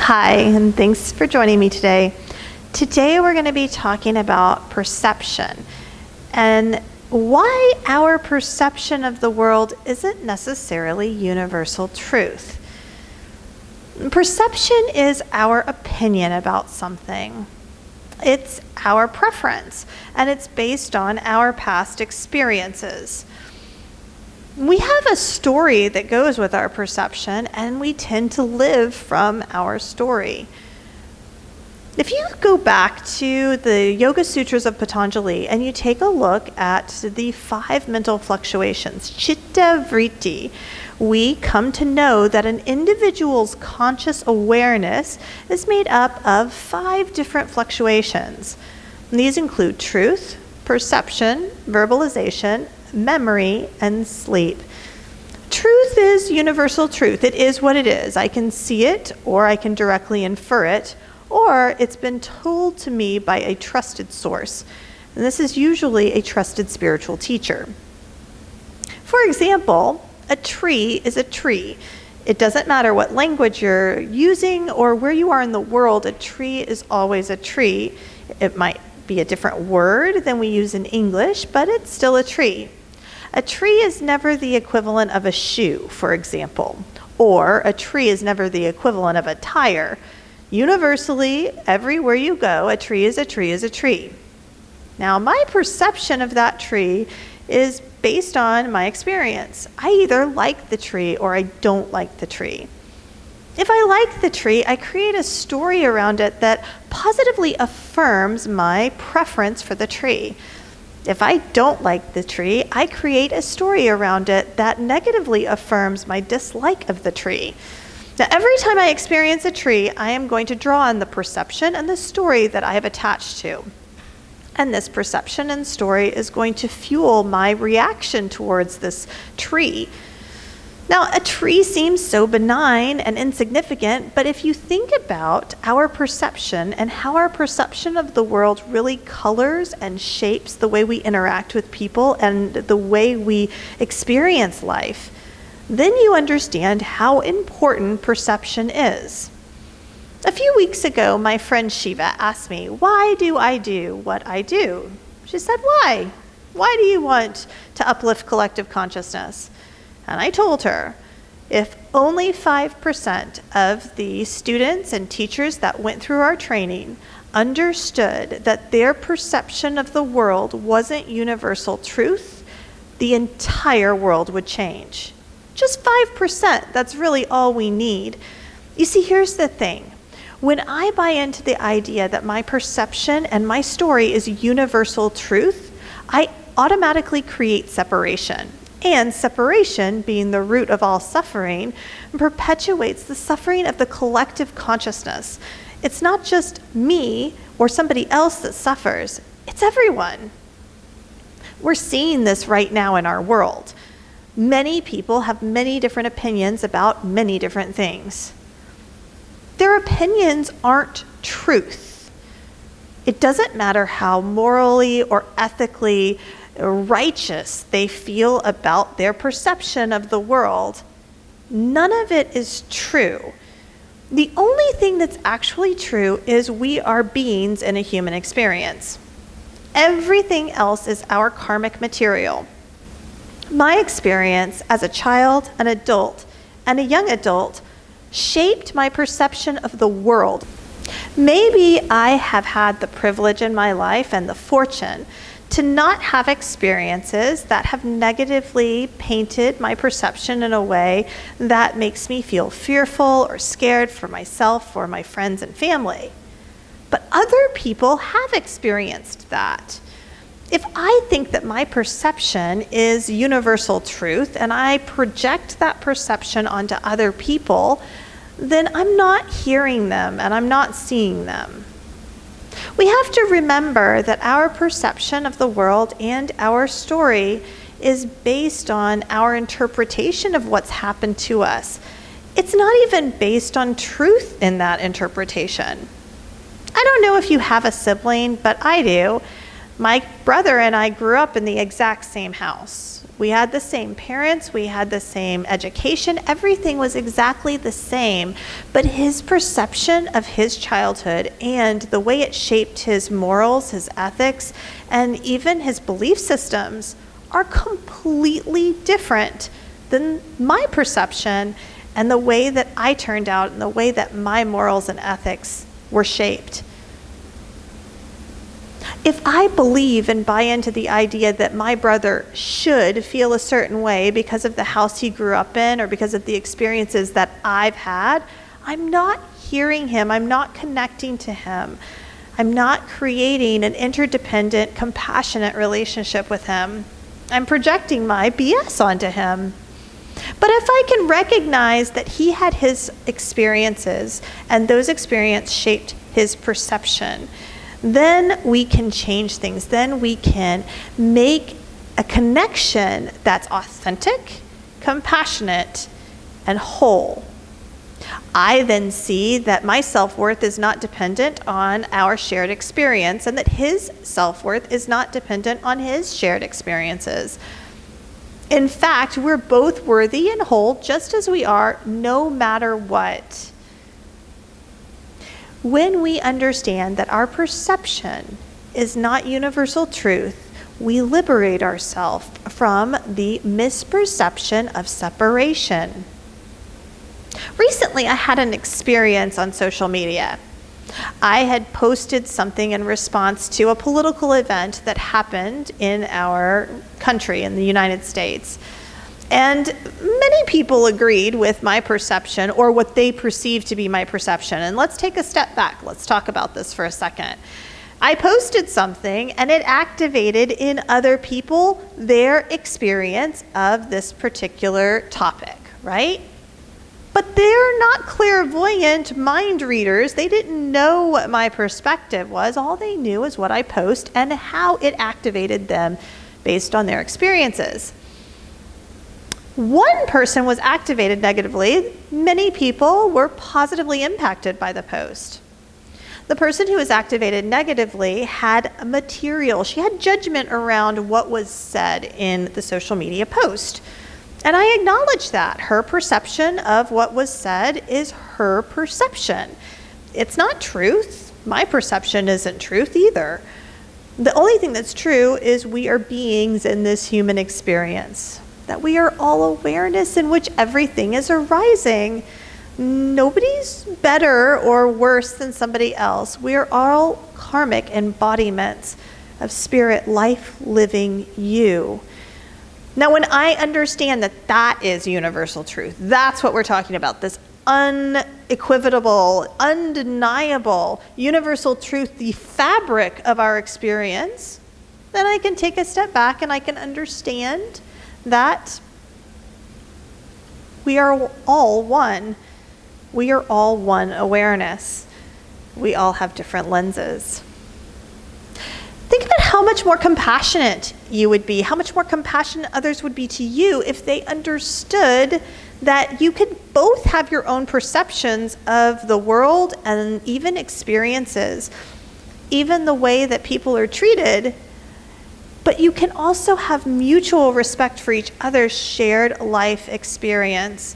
Hi, and thanks for joining me today. Today we're going to be talking about perception and why our perception of the world isn't necessarily universal truth. Perception is our opinion about something. It's our preference, and it's based on our past experiences. We have a story that goes with our perception, and we tend to live from our story. If you go back to the Yoga Sutras of Patanjali and you take a look at the 5 mental fluctuations, chitta vritti, we come to know that an individual's conscious awareness is made up of 5 different fluctuations. And these include truth, perception, verbalization, memory, and sleep. Truth is universal truth. It is what it is. I can see it, or I can directly infer it, or it's been told to me by a trusted source. And this is usually a trusted spiritual teacher. For example, a tree is a tree. It doesn't matter what language you're using or where you are in the world, a tree is always a tree. It might be a different word than we use in English, but it's still a tree. A tree is never the equivalent of a shoe, for example, or a tree is never the equivalent of a tire. Universally, everywhere you go, a tree is a tree is a tree. Now, my perception of that tree is based on my experience. I either like the tree or I don't like the tree. If I like the tree, I create a story around it that positively affirms my preference for the tree. If I don't like the tree, I create a story around it that negatively affirms my dislike of the tree. Now, every time I experience a tree, I am going to draw on the perception and the story that I have attached to. And this perception and story is going to fuel my reaction towards this tree. Now, a tree seems so benign and insignificant, but if you think about our perception and how our perception of the world really colors and shapes the way we interact with people and the way we experience life, then you understand how important perception is. A few weeks ago, my friend Shiva asked me, why do I do what I do? She said, why? Why do you want to uplift collective consciousness? And I told her, if only 5% of the students and teachers that went through our training understood that their perception of the world wasn't universal truth, the entire world would change. Just 5%, that's really all we need. You see, here's the thing. When I buy into the idea that my perception and my story is universal truth, I automatically create separation. And separation, being the root of all suffering, perpetuates the suffering of the collective consciousness. It's not just me or somebody else that suffers, it's everyone. We're seeing this right now in our world. Many people have many different opinions about many different things. Their opinions aren't truth. It doesn't matter how morally or ethically righteous they feel about their perception of the world. None of it is true. The only thing that's actually true is we are beings in a human experience. Everything else is our karmic material. My experience as a child, an adult, and a young adult shaped my perception of the world. Maybe I have had the privilege in my life and the fortune to not have experiences that have negatively painted my perception in a way that makes me feel fearful or scared for myself or my friends and family. But other people have experienced that. If I think that my perception is universal truth and I project that perception onto other people, then I'm not hearing them and I'm not seeing them. We have to remember that our perception of the world and our story is based on our interpretation of what's happened to us. It's not even based on truth in that interpretation. I don't know if you have a sibling, but I do. My brother and I grew up in the exact same house. We had the same parents, we had the same education, everything was exactly the same, but his perception of his childhood and the way it shaped his morals, his ethics, and even his belief systems are completely different than my perception and the way that I turned out and the way that my morals and ethics were shaped. If I believe and buy into the idea that my brother should feel a certain way because of the house he grew up in or because of the experiences that I've had, I'm not hearing him. I'm not connecting to him. I'm not creating an interdependent, compassionate relationship with him. I'm projecting my BS onto him. But if I can recognize that he had his experiences and those experiences shaped his perception, then we can change things. Then we can make a connection that's authentic, compassionate, and whole. I then see that my self-worth is not dependent on our shared experience and that his self-worth is not dependent on his shared experiences. In fact, we're both worthy and whole just as we are, no matter what. When we understand that our perception is not universal truth, we liberate ourselves from the misperception of separation. Recently, I had an experience on social media. I had posted something in response to a political event that happened in our country, in the United States. And many people agreed with my perception or what they perceived to be my perception. And let's take a step back. Let's talk about this for a second. I posted something and it activated in other people their experience of this particular topic, right? But they're not clairvoyant mind readers. They didn't know what my perspective was. All they knew is what I post and how it activated them based on their experiences. One person was activated negatively. Many people were positively impacted by the post. The person who was activated negatively had material. She had judgment around what was said in the social media post. And I acknowledge that. Her perception of what was said is her perception. It's not truth. My perception isn't truth either. The only thing that's true is we are beings in this human experience. That we are all awareness in which everything is arising. Nobody's better or worse than somebody else. We are all karmic embodiments of spirit life living you. Now, when I understand that that is universal truth, that's what we're talking about, this unequivocal, undeniable, universal truth, the fabric of our experience, then I can take a step back and I can understand that we are all one. We are all one awareness. We all have different lenses. Think about how much more compassionate you would be, how much more compassionate others would be to you if they understood that you could both have your own perceptions of the world and even experiences, even the way that people are treated, but you can also have mutual respect for each other's shared life experience.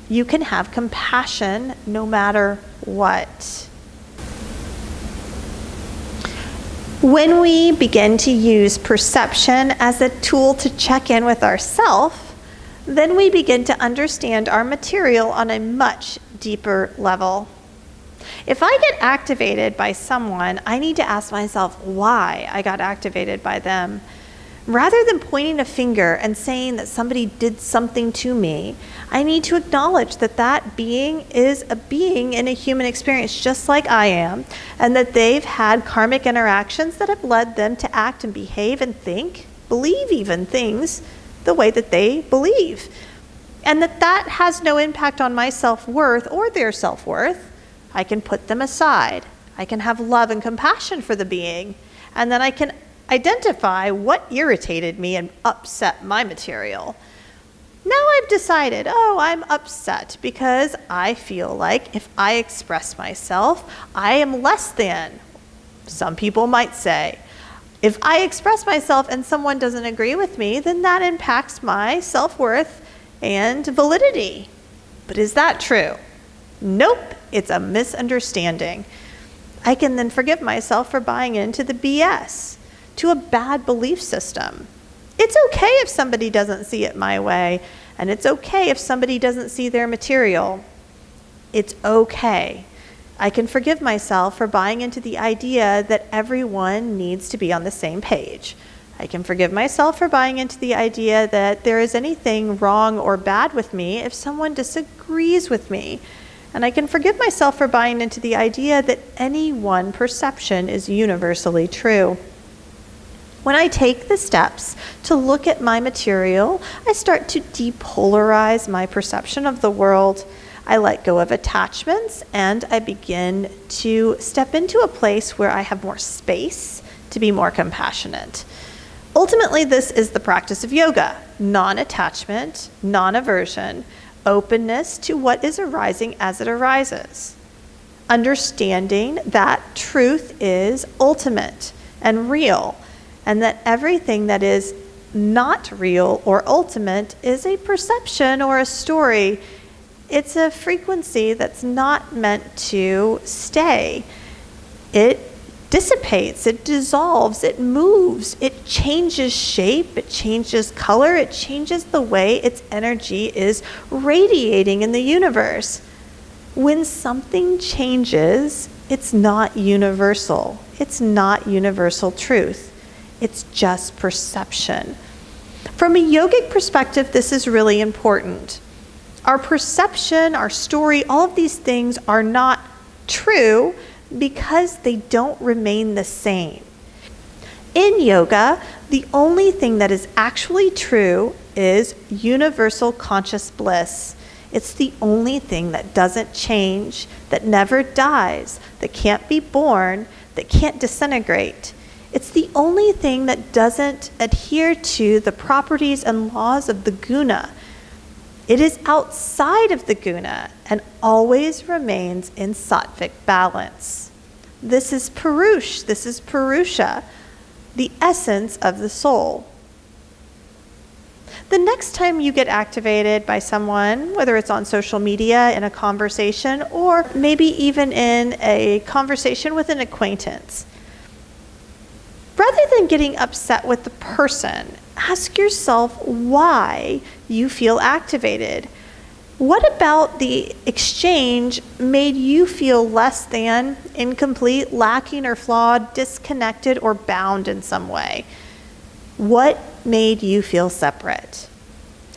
You can have compassion no matter what. When we begin to use perception as a tool to check in with ourselves, then we begin to understand our material on a much deeper level. If I get activated by someone, I need to ask myself why I got activated by them. Rather than pointing a finger and saying that somebody did something to me, I need to acknowledge that that being is a being in a human experience just like I am, and that they've had karmic interactions that have led them to act and behave and think, believe even things, the way that they believe. And that has no impact on my self-worth or their self-worth. I can put them aside. I can have love and compassion for the being, and then I can identify what irritated me and upset my material. Now I've decided, I'm upset because I feel like if I express myself, I am less than. Some people might say, If I express myself and someone doesn't agree with me, then that impacts my self-worth and validity. But is that true? Nope, it's a misunderstanding. I can then forgive myself for buying into the BS, to a bad belief system. It's okay if somebody doesn't see it my way, and it's okay if somebody doesn't see their material. It's okay. I can forgive myself for buying into the idea that everyone needs to be on the same page. I can forgive myself for buying into the idea that there is anything wrong or bad with me if someone disagrees with me. And I can forgive myself for buying into the idea that any one perception is universally true. When I take the steps to look at my material, I start to depolarize my perception of the world. I let go of attachments, and I begin to step into a place where I have more space to be more compassionate. Ultimately, this is the practice of yoga: non-attachment, non-aversion, openness to what is arising as it arises. Understanding that truth is ultimate and real, and that everything that is not real or ultimate is a perception or a story. It's a frequency that's not meant to stay. It dissipates, it dissolves, it moves, it changes shape, it changes color, it changes the way its energy is radiating in the universe. When something changes, it's not universal. It's not universal truth. It's just perception. From a yogic perspective, this is really important. Our perception, our story, all of these things are not true because they don't remain the same. In yoga, the only thing that is actually true is universal conscious bliss. It's the only thing that doesn't change, that never dies, that can't be born, that can't disintegrate. It's the only thing that doesn't adhere to the properties and laws of the guna. It is outside of the guna and always remains in sattvic balance. This is Purush, this is Purusha, the essence of the soul. The next time you get activated by someone, whether it's on social media, in a conversation, or maybe even in a conversation with an acquaintance, rather than getting upset with the person, ask yourself why you feel activated. What about the exchange made you feel less than, incomplete, lacking or flawed, disconnected, or bound in some way? What made you feel separate?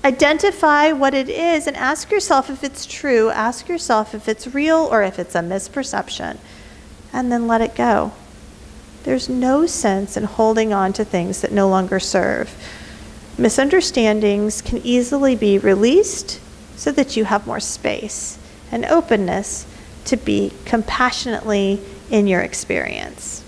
Identify what it is and ask yourself if it's true. Ask yourself if it's real or if it's a misperception. And then let it go. There's no sense in holding on to things that no longer serve. Misunderstandings can easily be released so that you have more space and openness to be compassionately in your experience.